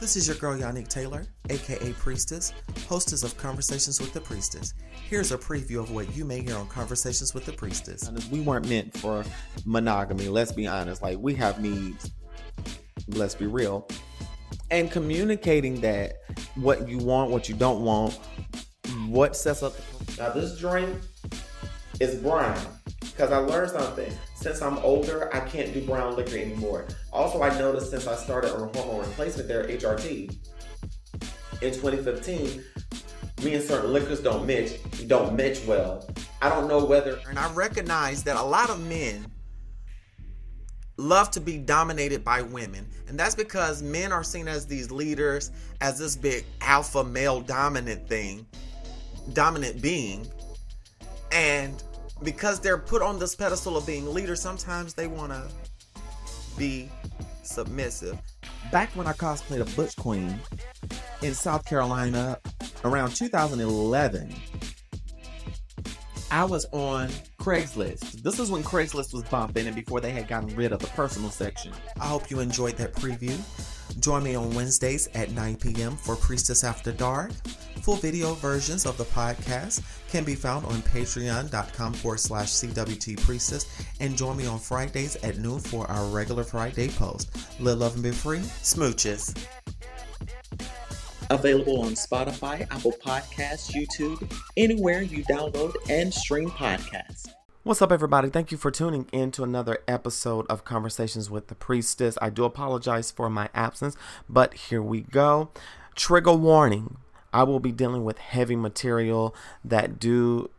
This is your girl Yannick Taylor, aka Priestess, hostess of Conversations with the Priestess. Here's a preview of what you may hear on Conversations with the Priestess. We weren't meant for monogamy, let's be honest. Like, we have needs, let's be real. And communicating that, what you want, what you don't want, what sets up. Now, this drink is brown because I learned something. Since I'm older, I can't do brown liquor anymore. Also, I noticed since I started on hormone replacement therapy, HRT, in 2015, me and certain liquors don't match well. I don't know whether... And I recognize that a lot of men love to be dominated by women. And that's because men are seen as these leaders, as this big alpha male dominant being. And because they're put on this pedestal of being leaders, sometimes they want to be submissive. Back when I cosplayed a Butch Queen in South Carolina around 2011, I was on Craigslist. This is when Craigslist was bumping and before they had gotten rid of the personal section. I hope you enjoyed that preview. Join me on Wednesdays at 9 p.m. for Priestess After Dark. Full video versions of the podcast can be found on patreon.com/CWT Priestess, and join me on Fridays at noon for our regular Friday post. Live, love, and be free. Smooches. Available on Spotify, Apple Podcasts, YouTube, anywhere you download and stream podcasts. What's up, everybody? Thank you for tuning in to another episode of Conversations with the Priestess. I do apologize for my absence, but here we go. Trigger warning. I will be dealing with heavy material that do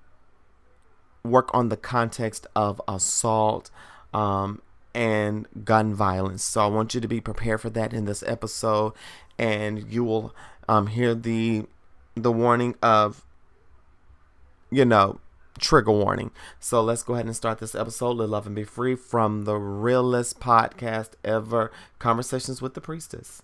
work on the context of assault and gun violence. So I want you to be prepared for that in this episode, and you will hear the warning of, trigger warning. So let's go ahead and start this episode. Live, love, and be free from the realest podcast ever, Conversations with the Priestess.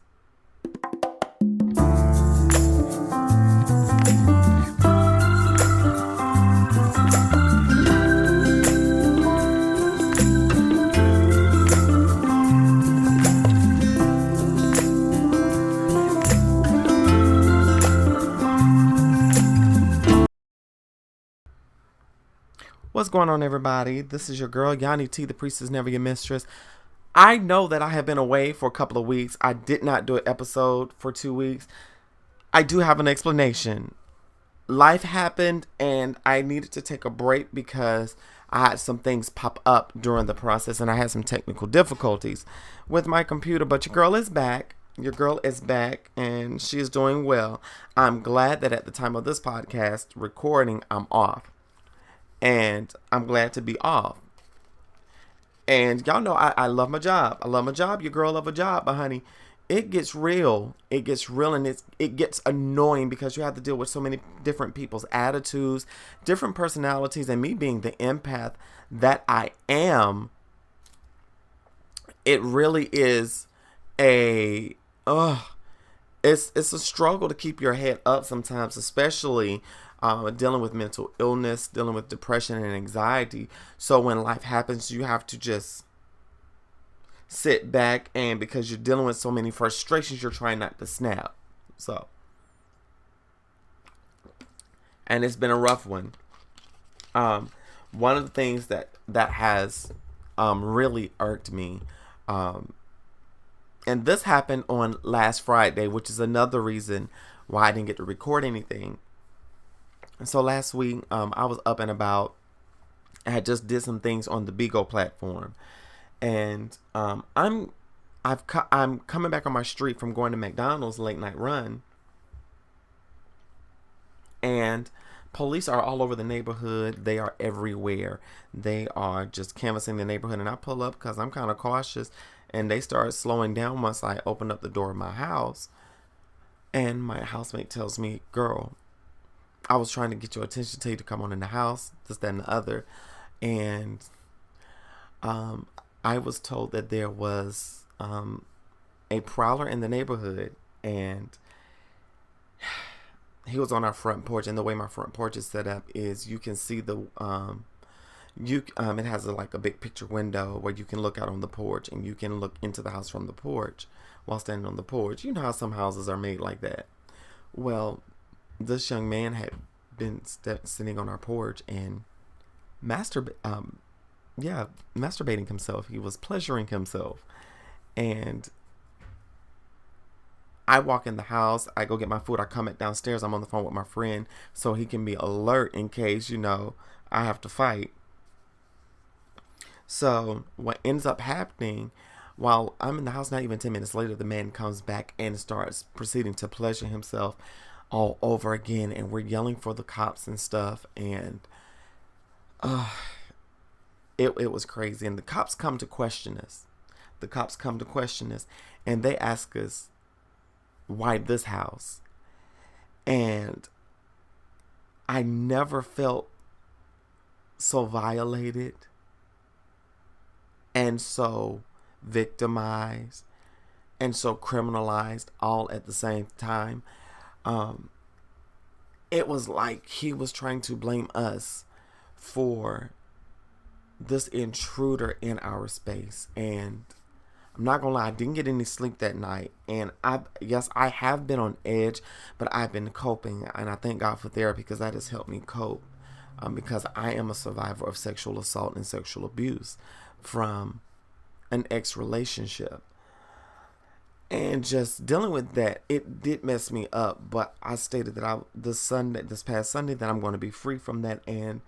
What's going on, everybody? This is your girl, Yanni T, the Priestess Never Your Mistress. I know that I have been away for a couple of weeks. I did not do an episode for 2 weeks. I do have an explanation. Life happened and I needed to take a break because I had some things pop up during the process and I had some technical difficulties with my computer. But your girl is back. Your girl is back and she is doing well. I'm glad that at the time of this podcast recording, I'm off. And I'm glad to be off. And y'all know I love my job. I love my job. Your girl love a job. But honey, it gets real. It gets real and it gets annoying because you have to deal with so many different people's attitudes, different personalities. And me being the empath that I am, it really is it's a struggle to keep your head up sometimes, especially dealing with mental illness, dealing with depression and anxiety. So when life happens, you have to just sit back, and because you're dealing with so many frustrations, you're trying not to snap. So, and it's been a rough one. One of the things that has really irked me, and this happened on last Friday, which is another reason why I didn't get to record anything. And so last week, I was up and about. I had just did some things on the Bigo platform, and I'm coming back on my street from going to McDonald's late night run, and police are all over the neighborhood. They are everywhere. They are just canvassing the neighborhood, and I pull up because I'm kind of cautious, and they start slowing down once I open up the door of my house, and my housemate tells me, "Girl, I was trying to get your attention, tell you to come on in the house, this, that, and the other." And I was told that there was a prowler in the neighborhood, and he was on our front porch. And the way my front porch is set up is you can see the It has like a big picture window where you can look out on the porch, and you can look into the house from the porch while standing on the porch. You know how some houses are made like that. Well, this young man had been sitting on our porch and masturbating himself. He was pleasuring himself. And I walk in the house, I go get my food, I come back downstairs, I'm on the phone with my friend so he can be alert in case, I have to fight. So what ends up happening, while I'm in the house, not even 10 minutes later, the man comes back and starts proceeding to pleasure himself all over again. And we're yelling for the cops and stuff. And it was crazy. And the cops come to question us. And they ask us, why this house? And I never felt so violated and so victimized and so criminalized all at the same time. It was like he was trying to blame us for this intruder in our space. And I'm not gonna lie, I didn't get any sleep that night. And I have been on edge, but I've been coping. And I thank God for therapy, because that has helped me cope. Because I am a survivor of sexual assault and sexual abuse from an ex-relationship. And just dealing with that, it did mess me up. But I stated that this past Sunday, that I'm going to be free from that. And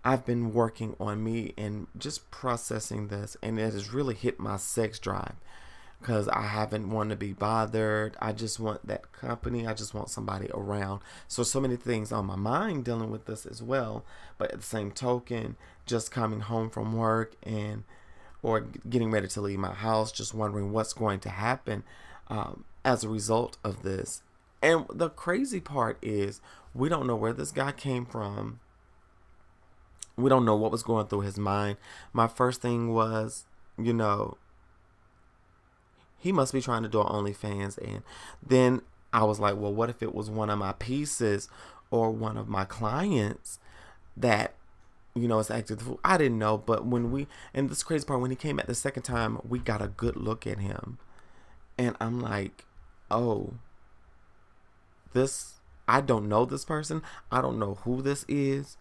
I've been working on me and just processing this. And it has really hit my sex drive, because I haven't wanted to be bothered. I just want that company. I just want somebody around. So many things on my mind dealing with this as well. But at the same token, just coming home from work or getting ready to leave my house, just wondering what's going to happen as a result of this. And the crazy part is, we don't know where this guy came from. We don't know what was going through his mind. My first thing was, he must be trying to do OnlyFans. And then I was like, well, what if it was one of my pieces or one of my clients that, is acting the fool? I didn't know. But and this crazy part, when he came back the second time, we got a good look at him. And I'm like, oh, I don't know this person. I don't know who this is.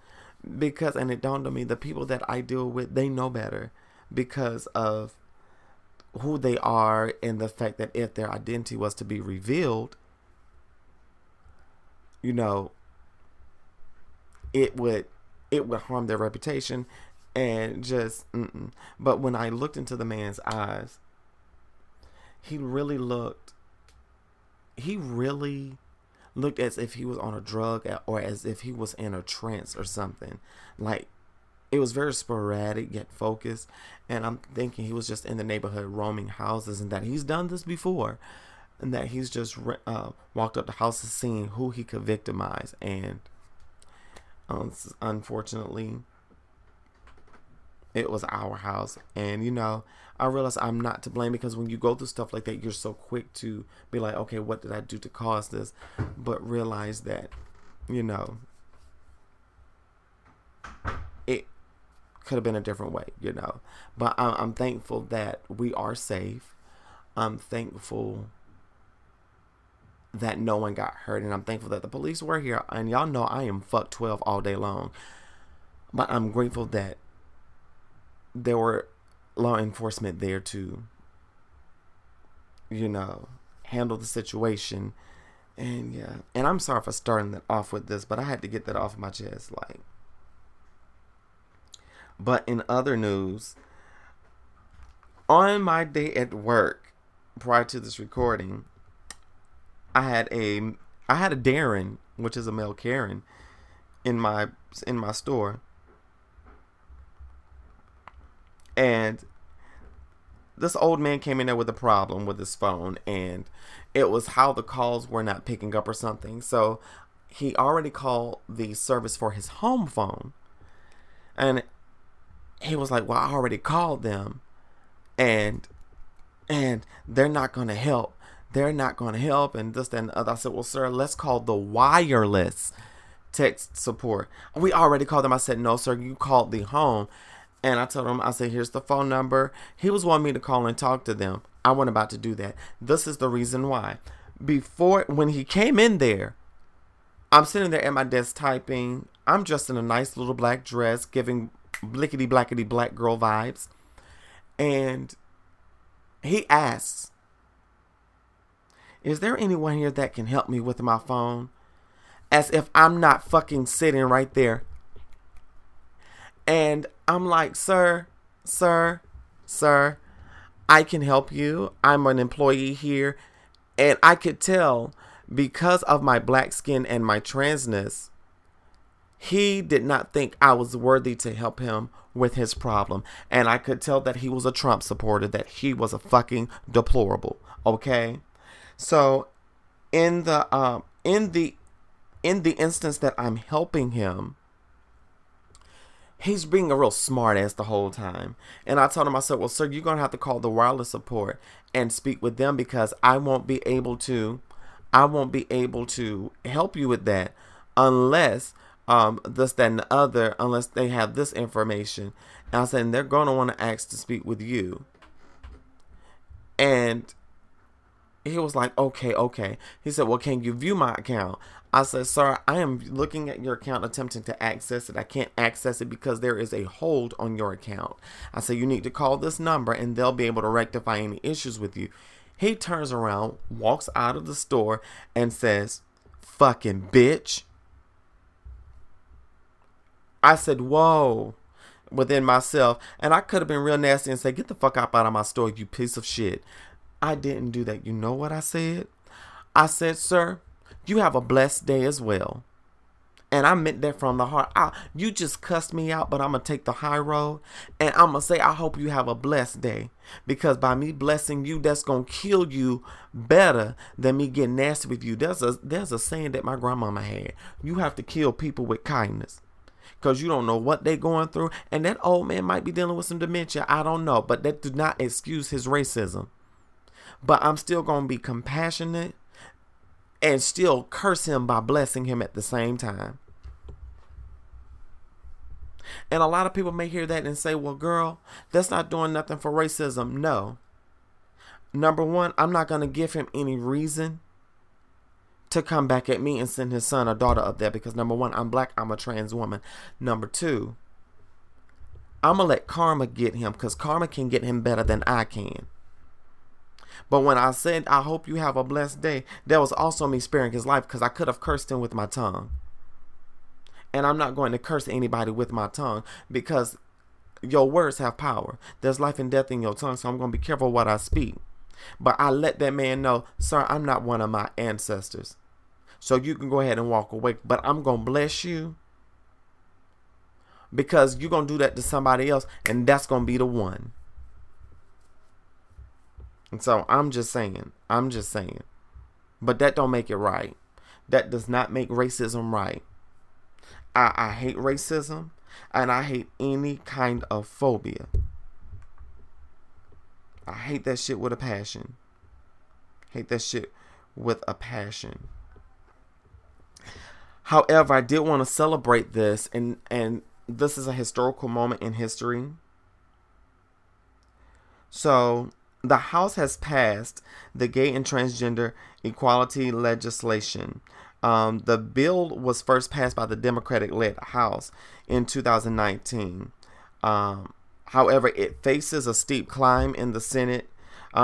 And it dawned on me, the people that I deal with, they know better, because of who they are, and the fact that if their identity was to be revealed, it would harm their reputation. And just But when I looked into the man's eyes, he really looked as if he was on a drug, or as if he was in a trance or something. Like, it was very sporadic yet focused. And I'm thinking he was just in the neighborhood roaming houses, and that he's done this before, and that he's just walked up to houses seeing who he could victimize. And unfortunately, it was our house. And I realized I'm not to blame, because when you go through stuff like that, you're so quick to be like, okay, what did I do to cause this? But realize that, it could have been a different way, But I'm thankful that we are safe. I'm thankful that no one got hurt. And I'm thankful that the police were here. And y'all know I am fuck 12 all day long. But I'm grateful that there were law enforcement there to, handle the situation. And yeah. And I'm sorry for starting that off with this, but I had to get that off my chest. But in other news, on my day at work, prior to this recording, I had a Darren, which is a male Karen, in my store. And this old man came in there with a problem with his phone, and it was how the calls were not picking up or something. So he already called the service for his home phone, and he was like, well, I already called them, and they're not going to help. They're not going to help, and this, that, and the other. I said, well, sir, let's call the wireless text support. We already called them. I said, no, sir, you called the home. And I told him, I said, here's the phone number. He was wanting me to call and talk to them. I wasn't about to do that. This is the reason why. When he came in there, I'm sitting there at my desk typing. I'm dressed in a nice little black dress, giving blickety blackety black girl vibes. And he asks, is there anyone here that can help me with my phone? As if I'm not fucking sitting right there. And I'm like, sir, I can help you. I'm an employee here. And I could tell, because of my black skin and my transness, he did not think I was worthy to help him with his problem. And I could tell that he was a Trump supporter, that he was a fucking deplorable. Okay? So in the instance that I'm helping him, he's being a real smart ass the whole time. And I told him, I said, well, sir, you're going to have to call the wireless support and speak with them, because I won't be able to help you with that unless this, that, and the other, unless they have this information. And I said, and they're going to want to ask to speak with you. And he was like, okay. He said, well, can you view my account? I said, sir, I am looking at your account, attempting to access it. I can't access it because there is a hold on your account. I said, you need to call this number and they'll be able to rectify any issues with you. He turns around, walks out of the store and says, fucking bitch. I said, whoa, within myself. And I could have been real nasty and said, get the fuck out of my store, you piece of shit. I didn't do that. You know what I said? I said, sir, you have a blessed day as well. And I meant that from the heart. You just cussed me out, but I'm going to take the high road. And I'm going to say, I hope you have a blessed day. Because by me blessing you, that's going to kill you better than me getting nasty with you. There's a saying that my grandmama had. You have to kill people with kindness. Because you don't know what they're going through. And that old man might be dealing with some dementia. I don't know. But that does not excuse his racism. But I'm still going to be compassionate and still curse him by blessing him at the same time. And a lot of people may hear that and say, well, girl, that's not doing nothing for racism. No. Number one, I'm not going to give him any reason to come back at me and send his son or daughter up there, because number one, I'm black, I'm a trans woman. Number two, I'm going to let karma get him, because karma can get him better than I can. But when I said, I hope you have a blessed day, that was also me sparing his life, because I could have cursed him with my tongue. And I'm not going to curse anybody with my tongue, because your words have power. There's life and death in your tongue, so I'm going to be careful what I speak. But I let that man know, sir, I'm not one of my ancestors. So you can go ahead and walk away. But I'm going to bless you, because you're going to do that to somebody else, and that's going to be the one. And so I'm just saying. But that don't make it right. That does not make racism right. I hate racism, and I hate any kind of phobia. I hate that shit with a passion. However, I did want to celebrate this, and this is a historical moment in history. So, the House has passed the gay and transgender equality legislation. The bill was first passed by the Democratic-led House in 2019. However, it faces a steep climb in the Senate.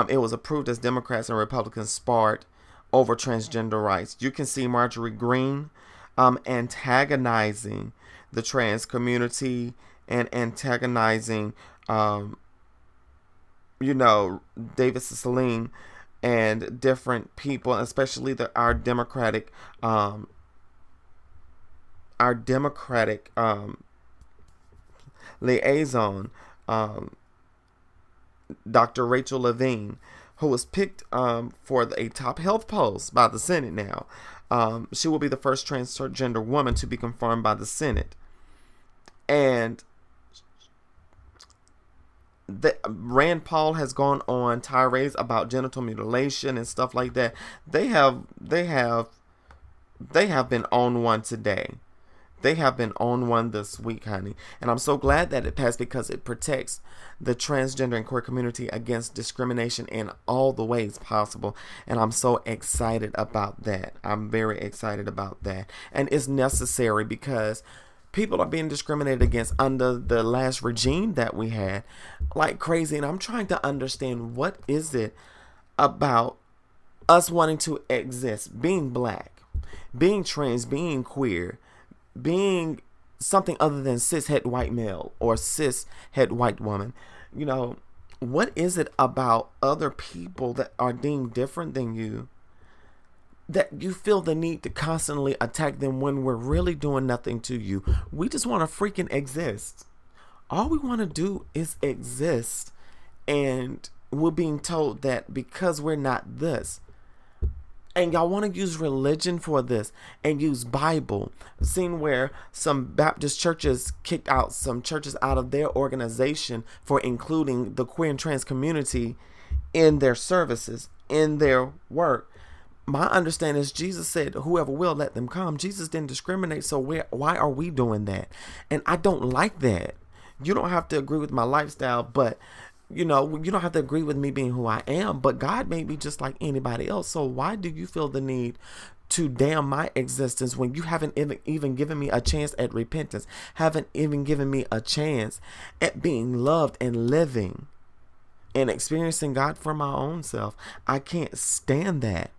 It was approved as Democrats and Republicans sparred over transgender rights. You can see Marjorie Greene antagonizing the trans community and antagonizing David Cicilline and different people, especially our Democratic liaison, Dr. Rachel Levine, who was picked for a top health post by the Senate now. She will be the first transgender woman to be confirmed by the Senate. And Rand Paul has gone on tirades about genital mutilation and stuff like that. They have been on one today They have been on one this week, honey. And I'm so glad that it passed because it protects the transgender and queer community against discrimination in all the ways possible. And I'm so excited about that. I'm very excited about that. And it's necessary because people are being discriminated against under the last regime that we had like crazy. And I'm trying to understand, what is it about us wanting to exist, being black, being trans, being queer, being something other than cis-het white male or cis-het white woman. You know, what is it about other people that are deemed different than you that you feel the need to constantly attack them when we're really doing nothing to you? We just want to freaking exist. All we want to do is exist, and we're being told that because we're not this. And y'all want to use religion for this and use Bible. Seen where some Baptist churches kicked out some churches out of their organization for including the queer and trans community in their services, in their work. My understanding is Jesus said, whoever will, let them come. Jesus didn't discriminate, so why are we doing that? And I don't like that. You don't have to agree with my lifestyle, but you know, you don't have to agree with me being who I am, but God made me just like anybody else. So why do you feel the need to damn my existence when you haven't even given me a chance at repentance, haven't even given me a chance at being loved and living and experiencing God for my own self? I can't stand that.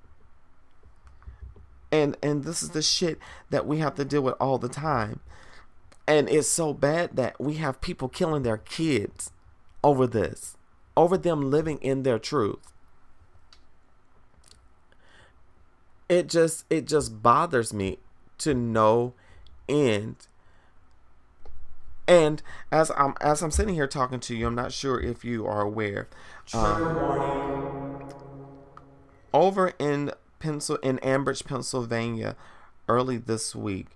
And this is the shit that we have to deal with all the time. And it's so bad that we have people killing their kids over this, over them living in their truth. It just bothers me to no end. And as I'm sitting here talking to you, I'm not sure if you are aware. Trigger warning. Over in Ambridge, Pennsylvania, early this week,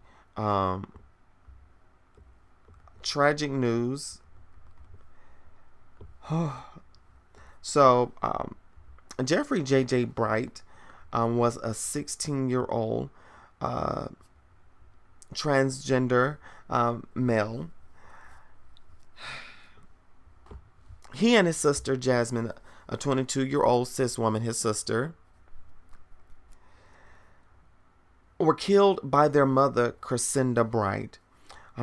tragic news. So, Jeffrey J.J. Bright was a 16-year-old transgender male. He and his sister, Jasmine, a 22-year-old cis woman, his sister, were killed by their mother, Crescenda Bright.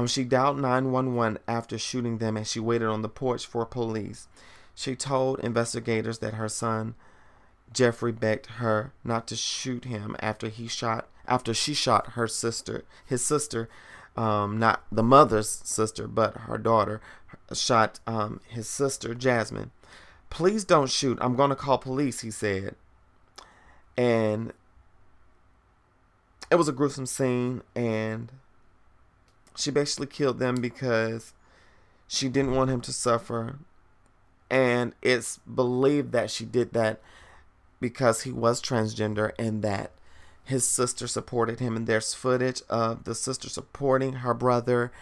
She dialed 911 after shooting them, and she waited on the porch for police. She told investigators that her son, Jeffrey, begged her not to shoot him after she shot his sister, not the mother's sister, but her daughter, shot his sister, Jasmine. Please don't shoot. I'm going to call police, he said. And it was a gruesome scene, and she basically killed them because she didn't want him to suffer. And it's believed that she did that because he was transgender and that his sister supported him. And there's footage of the sister supporting her brother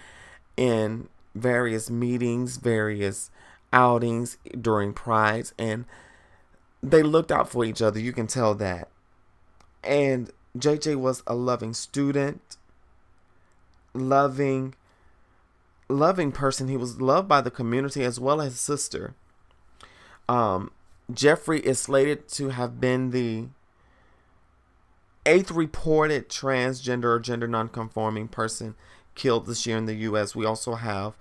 in various meetings, various outings during prides. And they looked out for each other. You can tell that. And JJ was a loving student, loving person. He was loved by the community as well as his sister. Jeffrey is slated to have been the 8th reported transgender or gender nonconforming person killed this year in the U.S. We also have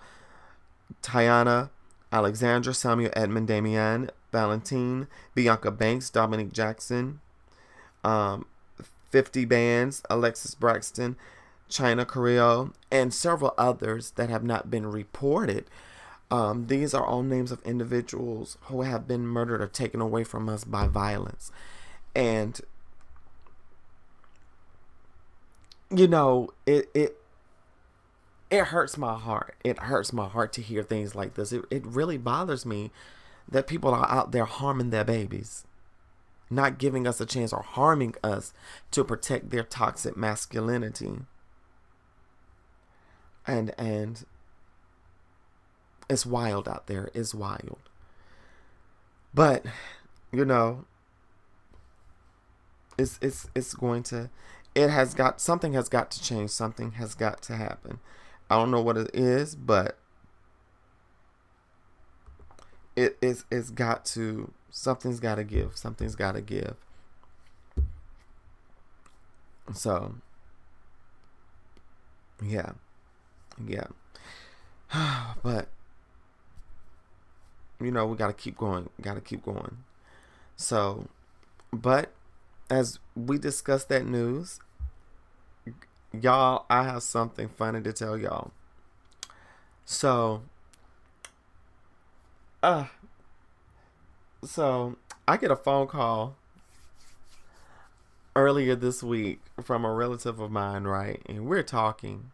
Tiana, Alexandra, Samuel Edmund, Damian, Valentine, Bianca Banks, Dominique Jackson, 50 Bands, Alexis Braxton, China Carrillo, and several others that have not been reported. These are all names of individuals who have been murdered or taken away from us by violence. And, you know, it hurts my heart. It hurts my heart to hear things like this. It really bothers me that people are out there harming their babies, not giving us a chance, or harming us to protect their toxic masculinity. And it's wild out there. It's wild. But, you know, it's going to something has got to change. Something has got to happen. I don't know what it is, but it's got to, something's got to give. Something's got to give. So, yeah. But, we got to keep going. So, but as we discuss that news, y'all, I have something funny to tell y'all. So I get a phone call earlier this week from a relative of mine, right? And we're talking.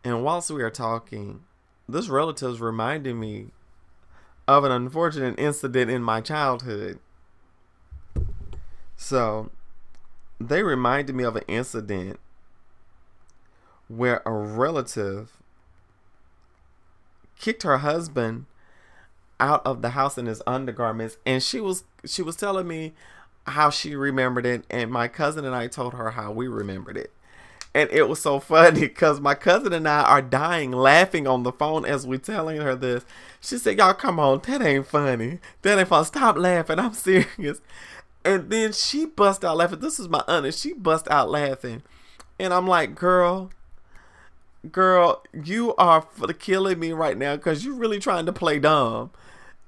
And whilst we are talking, this relative's reminding me of an unfortunate incident in my childhood. So, they reminded me of an incident where a relative kicked her husband out of the house in his undergarments, and she was telling me how she remembered it, and my cousin and I told her how we remembered it. And it was so funny because my cousin and I are dying laughing on the phone as we're telling her this. She said, y'all, come on, that ain't funny. Stop laughing. I'm serious. And then she bust out laughing. This is my aunt, and she bust out laughing. And I'm like, girl, you are killing me right now because you're really trying to play dumb.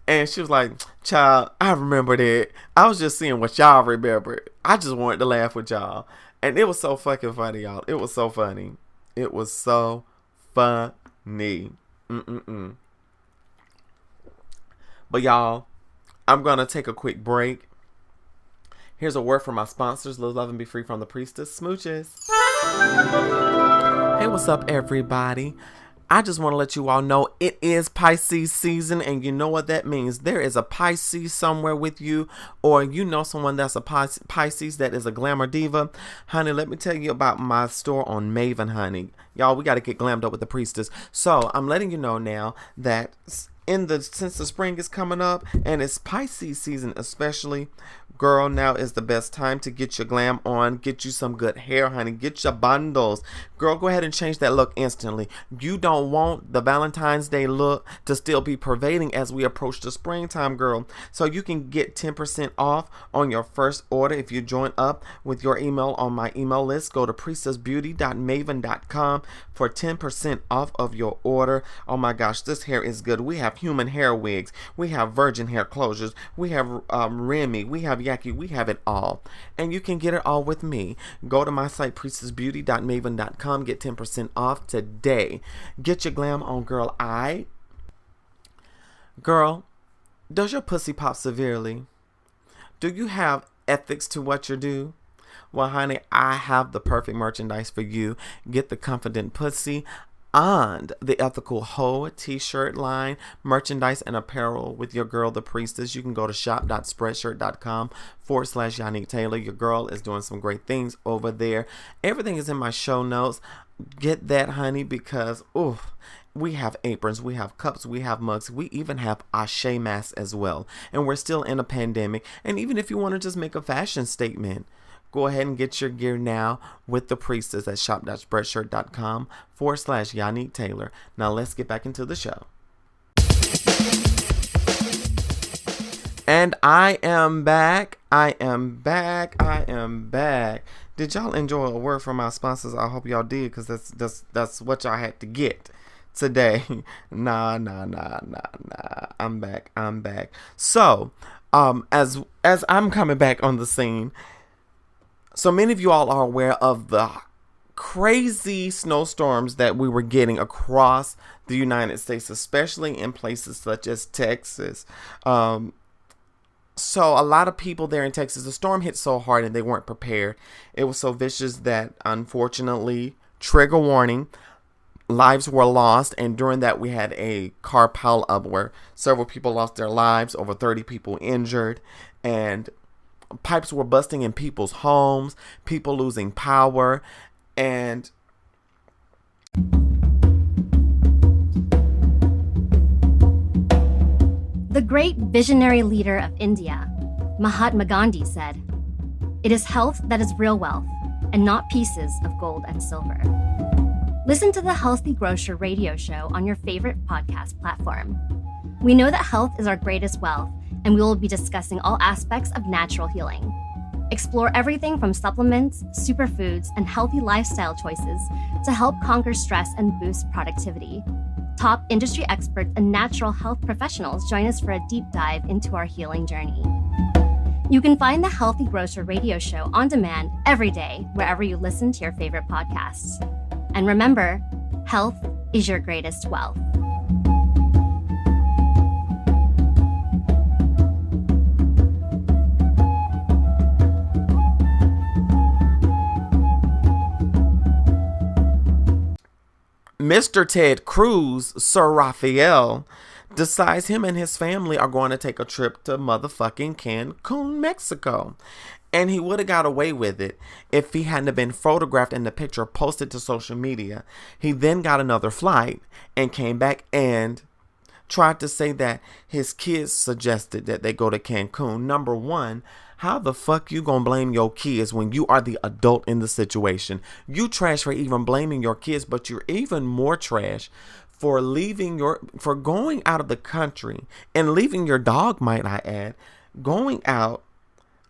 And she was like, child, I remembered it. I was just seeing what y'all remembered. I just wanted to laugh with y'all. And it was so fucking funny, y'all. It was so funny. But y'all, I'm going to take a quick break. Here's a word from my sponsors. Live, love, and be free from the priestess. Smooches. Hey, what's up, everybody? I just want to let you all know it is Pisces season, and you know what that means. There is a Pisces somewhere with you, or you know someone that's a Pisces that is a glamour diva. Honey, let me tell you about my store on Maven, honey. Y'all, we got to get glammed up with the priestess. So I'm letting you know now that since the spring is coming up and it's Pisces season especially, girl, now is the best time to get your glam on. Get you some good hair, honey. Get your bundles. Girl, go ahead and change that look instantly. You don't want the Valentine's Day look to still be pervading as we approach the springtime, girl. So you can get 10% off on your first order if you join up with your email on my email list. Go to priestessbeauty.maven.com for 10% off of your order. Oh my gosh, this hair is good. We have human hair wigs. We have virgin hair closures. We have Remy. We have Yaki. We have it all. And you can get it all with me. Go to my site, priestessbeauty.maven.com. Get 10% off today. Get your glam on, girl. Girl, does your pussy pop severely? Do you have ethics to what you do? Well, honey, I have the perfect merchandise for you. Get the Confident Pussy and the Ethical Hoe t-shirt line, merchandise and apparel with your girl, the priestess. You can go to shop.spreadshirt.com/Yannick Taylor. Your girl is doing some great things over there. Everything is in my show notes. Get that, honey, because we have aprons, we have cups, we have mugs, we even have ashe masks as well. And we're still in a pandemic. And even if you want to just make a fashion statement, go ahead and get your gear now with the priestess at shop.spreadshirt.com/Yannick Taylor. Now let's get back into the show. And I am back. Did y'all enjoy a word from our sponsors? I hope y'all did, because that's what y'all had to get today. Nah. I'm back. So, as I'm coming back on the scene, so many of you all are aware of the crazy snowstorms that we were getting across the United States, especially in places such as Texas. So a lot of people there in Texas, the storm hit so hard and they weren't prepared. It was so vicious that, unfortunately, trigger warning, lives were lost. And during that, we had a car pile up where several people lost their lives, over 30 people injured, and pipes were busting in people's homes, people losing power, and the great visionary leader of India, Mahatma Gandhi, said, It is health that is real wealth, and not pieces of gold and silver. Listen to the Healthy Grocer radio show on your favorite podcast platform. We know that health is our greatest wealth, and we will be discussing all aspects of natural healing. Explore everything from supplements, superfoods, and healthy lifestyle choices to help conquer stress and boost productivity. Top industry experts and natural health professionals join us for a deep dive into our healing journey. You can find the Healthy Grocer radio show on demand every day wherever you listen to your favorite podcasts. And remember, health is your greatest wealth. Mr. Ted Cruz, Sir Raphael, decides him and his family are going to take a trip to motherfucking Cancun, Mexico. And he would have got away with it if he hadn't been photographed and the picture posted to social media. He then got another flight and came back and tried to say that his kids suggested that they go to Cancun. Number one, how the fuck you gonna blame your kids when you are the adult in the situation? You trash for even blaming your kids, but you're even more trash for going out of the country and leaving your dog, might I add, going out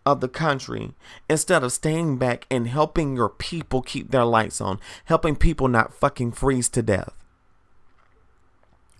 of the country instead of staying back and helping your people keep their lights on, helping people not fucking freeze to death.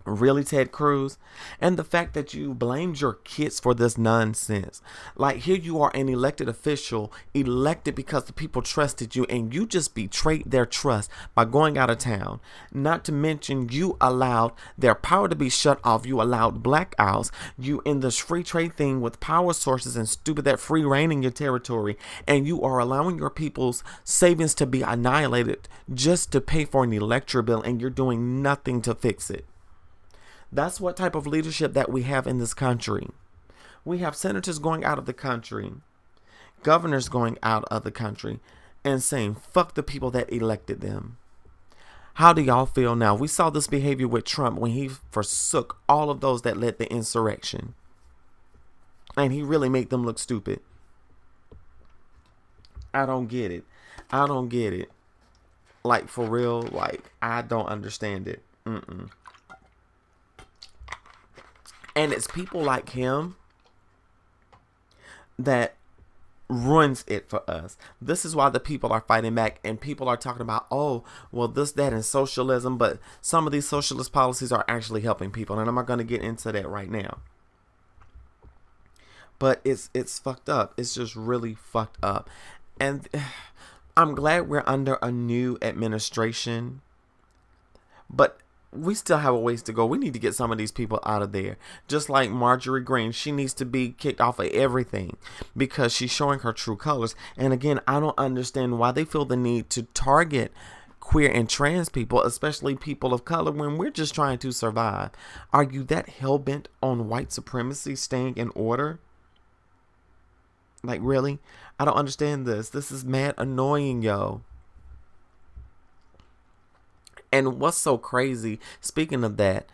Really, Ted Cruz? And the fact that you blamed your kids for this nonsense. Like, here you are, an elected official, elected because the people trusted you, and you just betrayed their trust by going out of town. Not to mention, you allowed their power to be shut off. You allowed blackouts. You in this free trade thing with power sources and stupid that free reign in your territory. And you are allowing your people's savings to be annihilated just to pay for an electric bill, and you're doing nothing to fix it. That's what type of leadership that we have in this country. We have senators going out of the country, governors going out of the country, and saying, fuck the people that elected them. How do y'all feel now? We saw this behavior with Trump when he forsook all of those that led the insurrection. And he really made them look stupid. I don't get it. I don't get it. Like, for real, like, I don't understand it. And it's people like him that ruins it for us. This is why the people are fighting back, and people are talking about, oh, well, this, that, and socialism. But some of these socialist policies are actually helping people, and I'm not going to get into that right now. But it's fucked up. It's just really fucked up. And I'm glad we're under a new administration, but we still have a ways to go. We need to get some of these people out of there. Just like Marjorie Greene, she needs to be kicked off of everything because she's showing her true colors. And again, I don't understand why they feel the need to target queer and trans people, especially people of color, when we're just trying to survive. Are you that hell-bent on white supremacy staying in order? Like, really? I don't understand this. This is mad annoying, yo. And what's so crazy, speaking of that,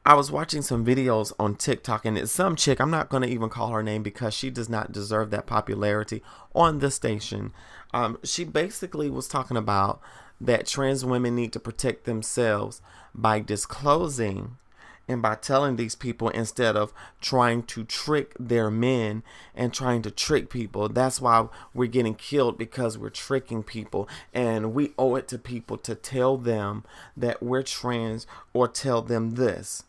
I was watching some videos on TikTok, and it's some chick, I'm not going to even call her name because she does not deserve that popularity on this station. She basically was talking about that trans women need to protect themselves by disclosing and by telling these people instead of trying to trick their men and trying to trick people. That's why we're getting killed, because we're tricking people, and we owe it to people to tell them that we're trans or tell them this.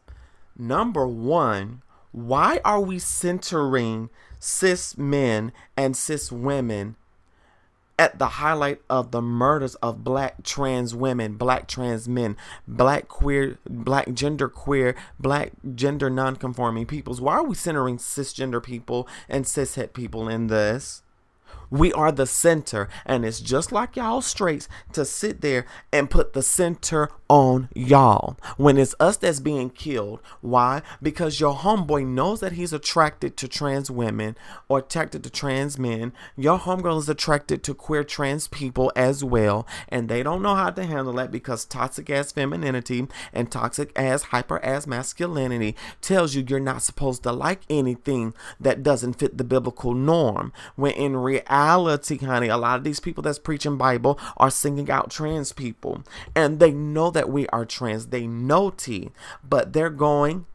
Number one, why are we centering cis men and cis women at the highlight of the murders of black trans women, black trans men, black queer, black gender queer, black gender non-conforming peoples? Why are we centering cisgender people and cishet people in this? We are the center, and it's just like y'all straights to sit there and put the center on y'all when it's us that's being killed. Why? Because your homeboy knows that he's attracted to trans women or attracted to trans men. Your homegirl is attracted to queer trans people as well, and they don't know how to handle that because toxic ass femininity and toxic ass hyper ass masculinity tells you you're not supposed to like anything that doesn't fit the biblical norm, when in reality reality, honey, a lot of these people that's preaching Bible are singing out trans people. And they know that we are trans. They know T, but they're going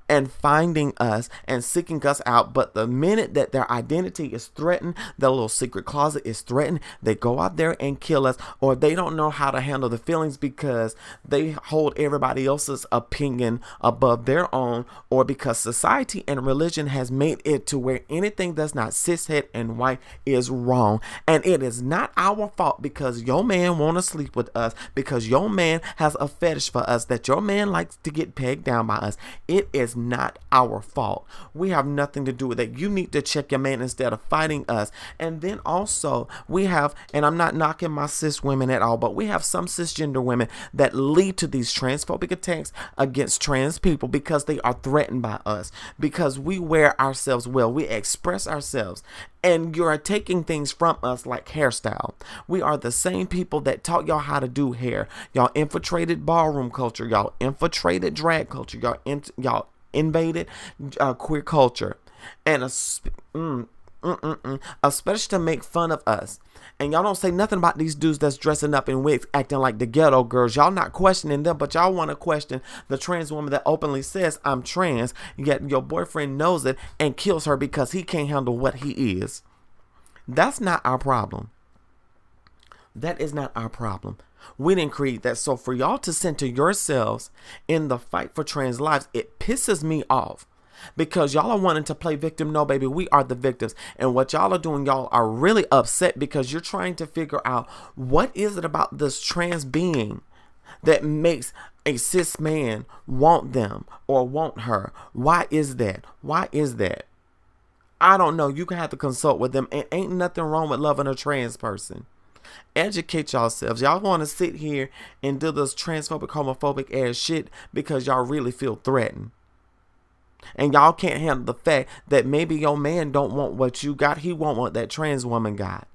and finding us and seeking us out. But the minute that their identity is threatened, their little secret closet is threatened, they go out there and kill us, or they don't know how to handle the feelings because they hold everybody else's opinion above their own, or because society and religion has made it to where anything that's not cishet and white is wrong. And it is not our fault because your man want to sleep with us, because your man has a fetish for us, that your man likes to get pegged down by us. It is not our fault. We have nothing to do with it. You need to check your man instead of fighting us. And then also we have, and I'm not knocking my cis women at all, but we have some cisgender women that lead to these transphobic attacks against trans people because they are threatened by us, because we wear ourselves well, we express ourselves, and you're taking things from us like hairstyle. We are the same people that taught y'all how to do hair. Y'all infiltrated ballroom culture. Y'all infiltrated drag culture. Y'all invaded queer culture. And especially to make fun of us. And y'all don't say nothing about these dudes that's dressing up in wigs, acting like the ghetto girls. Y'all not questioning them, but y'all want to question the trans woman that openly says, I'm trans, yet your boyfriend knows it and kills her because he can't handle what he is. That's not our problem. That is not our problem. We didn't create that. So for y'all to center yourselves in the fight for trans lives, it pisses me off. Because y'all are wanting to play victim. No, baby, we are the victims. And what y'all are doing, y'all are really upset because you're trying to figure out what is it about this trans being that makes a cis man want them or want her. Why is that? Why is that? I don't know. You can have to consult with them. And ain't nothing wrong with loving a trans person. Educate yourselves. Y'all want to sit here and do this transphobic, homophobic ass shit because y'all really feel threatened. And y'all can't handle the fact that maybe your man don't want what you got. He won't want that trans woman got.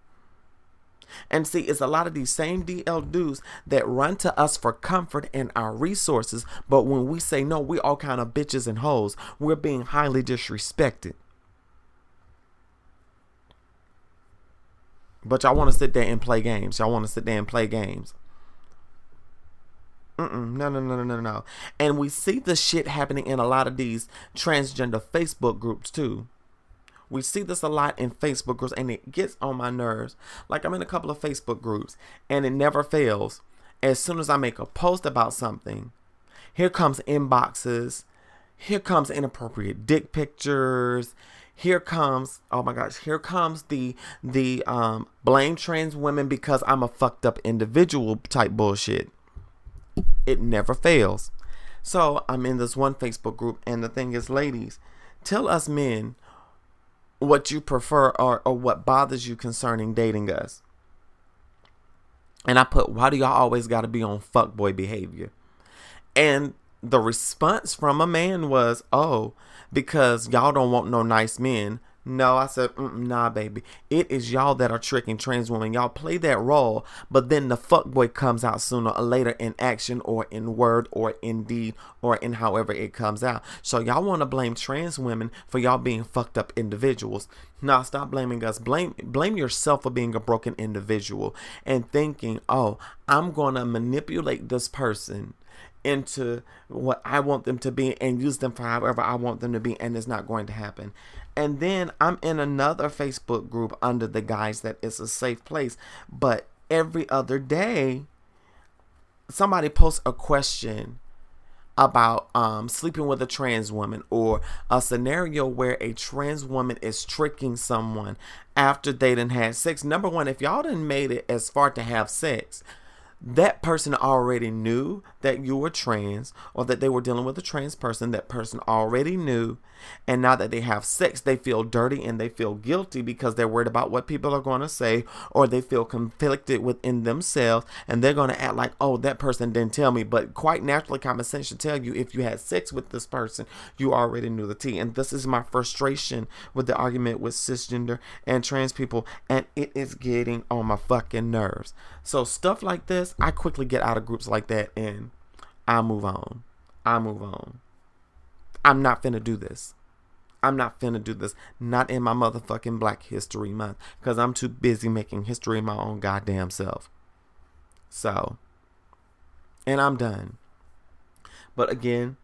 And see, it's a lot of these same DL dudes that run to us for comfort and our resources. But when we say no, we all kind of bitches and hoes. We're being highly disrespected. But y'all want to sit there and play games. Y'all want to sit there and play games. No. And we see this shit happening in a lot of these transgender Facebook groups too. We see this a lot in Facebook groups, and it gets on my nerves. Like, I'm in a couple of Facebook groups, and it never fails. As soon as I make a post about something, here comes inboxes, here comes inappropriate dick pictures, here comes, oh my gosh, here comes the blame trans women because I'm a fucked up individual type bullshit. It never fails. So I'm in this one Facebook group, and the thing is, ladies, tell us men what you prefer or what bothers you concerning dating us. And I put, why do y'all always got to be on fuckboy behavior? And the response from a man was, oh, because y'all don't want no nice men. No, I said, nah, baby. It is y'all that are tricking trans women. Y'all play that role, but then the fuckboy comes out sooner or later in action or in word or in deed or in however it comes out. So y'all want to blame trans women for y'all being fucked up individuals. Nah, stop blaming us. Blame yourself for being a broken individual and thinking, oh, I'm going to manipulate this person into what I want them to be and use them for however I want them to be, and it's not going to happen. And then I'm in another Facebook group under the guise that it's a safe place, but every other day somebody posts a question about sleeping with a trans woman, or a scenario where a trans woman is tricking someone after they done had sex. Number one, if y'all done made it as far to have sex, that person already knew that you were trans, or that they were dealing with a trans person. That person already knew. And now that they have sex, they feel dirty and they feel guilty because they're worried about what people are going to say, or they feel conflicted within themselves, and they're going to act like, oh, that person didn't tell me. But quite naturally, common sense should tell you, if you had sex with this person, you already knew the tea. And this is my frustration with the argument with cisgender and trans people, and it is getting on my fucking nerves. So stuff like this, I quickly get out of groups like that and I move on. I'm not finna do this. I'm not finna do this. Not in my motherfucking Black History Month. Because I'm too busy making history my own goddamn self. So, and I'm done. But again,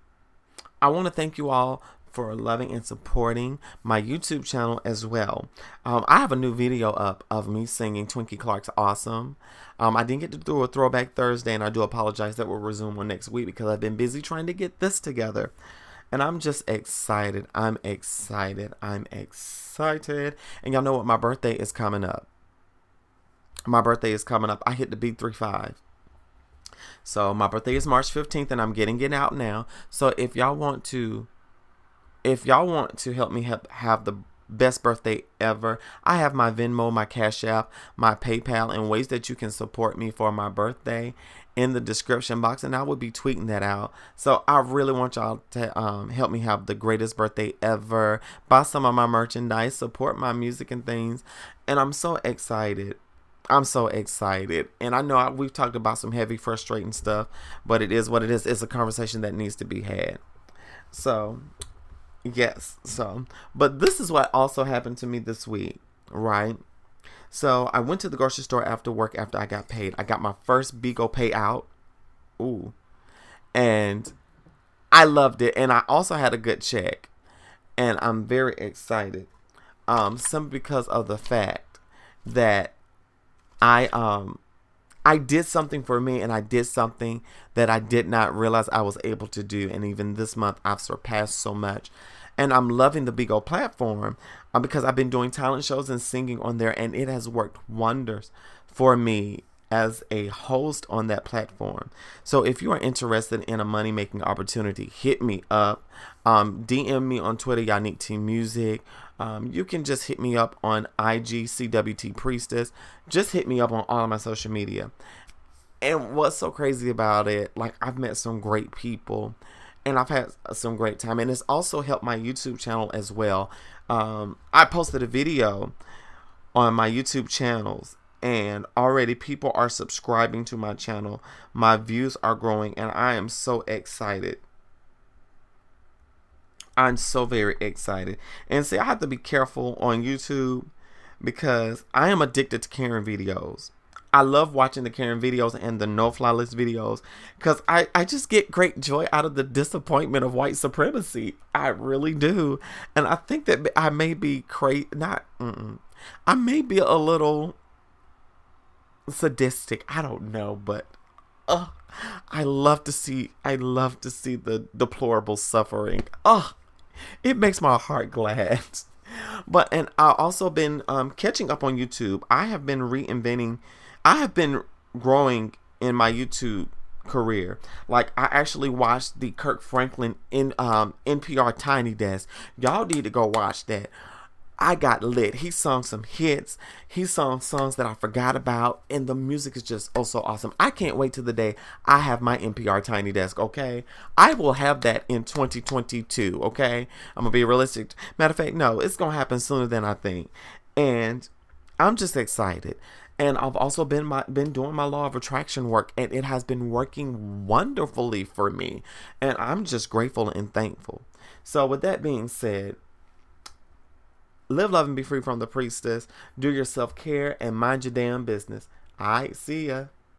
I want to thank you all for loving and supporting my YouTube channel as well. I have a new video up of me singing Twinkie Clark's Awesome. I didn't get to do a Throwback Thursday, and I do apologize that we'll resume one next week because I've been busy trying to get this together. And I'm just excited. I'm excited. And y'all know what? My birthday is coming up. I hit the big 3-5. So my birthday is March 15th, and I'm getting it out now. So if y'all want to help me have the best birthday ever, I have my Venmo, my Cash App, my PayPal, and ways that you can support me for my birthday in the description box, and I will be tweeting that out. So I really want y'all to help me have the greatest birthday ever. Buy some of my merchandise, support my music and things, and I'm so excited. And I know we've talked about some heavy, frustrating stuff, but it is what it is. It's a conversation that needs to be had. So, yes. But this is what also happened to me this week, right? So, I went to the grocery store after work after I got paid. I got my first Bigo payout. Ooh. And I loved it. And I also had a good check. And I'm very excited. Simply because of the fact that I did something for me, and I did something that I did not realize I was able to do. And even this month, I've surpassed so much. And I'm loving the Bigo platform because I've been doing talent shows and singing on there, and it has worked wonders for me as a host on that platform. So if you are interested in a money-making opportunity, hit me up. DM me on Twitter, Yannick T Music. You can just hit me up on IG, CWT Priestess. Just hit me up on all of my social media. And what's so crazy about it, like, I've met some great people, and I've had some great time. And it's also helped my YouTube channel as well. I posted a video on my YouTube channels, and already people are subscribing to my channel. My views are growing, and I am so excited. I'm so very excited. And see, I have to be careful on YouTube because I am addicted to Karen videos. I love watching the Karen videos and the no fly list videos because I just get great joy out of the disappointment of white supremacy. I really do. And I think that I may be I may be a little sadistic. I don't know, but I love to see the deplorable suffering. It makes my heart glad. And I've also been catching up on YouTube. I have been growing in my YouTube career. Like, I actually watched the Kirk Franklin in NPR Tiny Desk. Y'all need to go watch that. I got lit. He sung some hits. He sung songs that I forgot about. And the music is just so awesome. I can't wait till the day I have my NPR Tiny Desk, okay? I will have that in 2022, okay? I'm going to be realistic. Matter of fact, no, it's going to happen sooner than I think. And I'm just excited. And I've also been doing my law of attraction work. And it has been working wonderfully for me. And I'm just grateful and thankful. So with that being said, live, love, and be free from the priestess. Do your self-care and mind your damn business. All right, see ya.